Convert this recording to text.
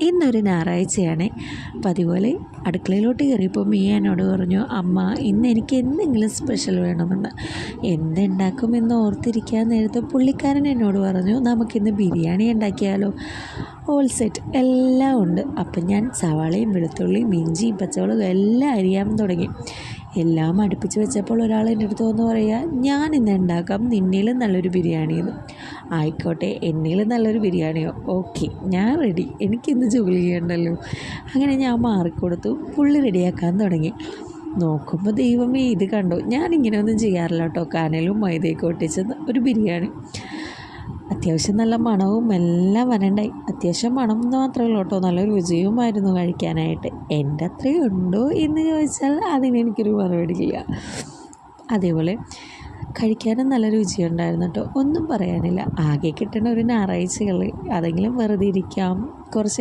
ഇന്നൊരു ഞായറാഴ്ചയാണ്. അപ്പം അതുപോലെ അടുക്കളയിലോട്ട് കയറിയപ്പോൾ മിയ എന്നോട് പറഞ്ഞു, അമ്മ ഇന്ന് എനിക്ക് എന്തെങ്കിലും സ്പെഷ്യൽ വേണമെന്ന്. എന്തുണ്ടാക്കുമെന്ന് ഓർത്തിരിക്കാൻ നേരത്തെ പുള്ളിക്കാരൻ എന്നോട് പറഞ്ഞു, നമുക്കിന്ന് ബിരിയാണി ഉണ്ടാക്കിയാലോ. ഓൾ സെറ്റ് എല്ലാം ഉണ്ട്. അപ്പം ഞാൻ സവാളയും വെളുത്തുള്ളിയും ഇഞ്ചിയും പച്ചമുളകും എല്ലാം അരിയാൻ തുടങ്ങി. എല്ലാം അടുപ്പിച്ച് വെച്ചപ്പോൾ ഒരാൾ എൻ്റെ അടുത്ത് വന്ന് പറയുക, ഞാൻ ഇന്ന് ഉണ്ടാക്കാം നിന്നിലും നല്ലൊരു ബിരിയാണിയെന്ന്. ആയിക്കോട്ടെ, എന്നിലും നല്ലൊരു ബിരിയാണിയോ, ഓക്കെ ഞാൻ റെഡി, എനിക്കിന്ന് ജോലി ചെയ്യണ്ടല്ലോ. അങ്ങനെ ഞാൻ മാറിക്കൊടുത്തു. പുള്ളി റെഡിയാക്കാൻ തുടങ്ങി. നോക്കുമ്പോൾ ദൈവമേ, ഇത് കണ്ടോ, ഞാനിങ്ങനെ ഒന്നും ചെയ്യാറില്ല കേട്ടോ. കനലും മൈദയൊക്കെ ഒട്ടിച്ച് ഒരു ബിരിയാണി. അത്യാവശ്യം നല്ല മണവും എല്ലാം വരണ്ടായി. അത്യാവശ്യം മണം എന്ന് മാത്രമേ ഉള്ളൂ കേട്ടോ, നല്ല രുചിയുമായിരുന്നു കഴിക്കാനായിട്ട്. എൻ്റെ അത്രയും ഉണ്ടോ എന്ന് ചോദിച്ചാൽ അതിനെനിക്കൊരു മറുപടിയില്ല. അതേപോലെ കഴിക്കാനും നല്ല രുചിയുണ്ടായിരുന്നു കേട്ടോ, ഒന്നും പറയാനില്ല. ആകെ കിട്ടുന്ന ഒരു ഞായറാഴ്ചകളിൽ അതെങ്കിലും വെറുതെ ഇരിക്കാം, കുറച്ച്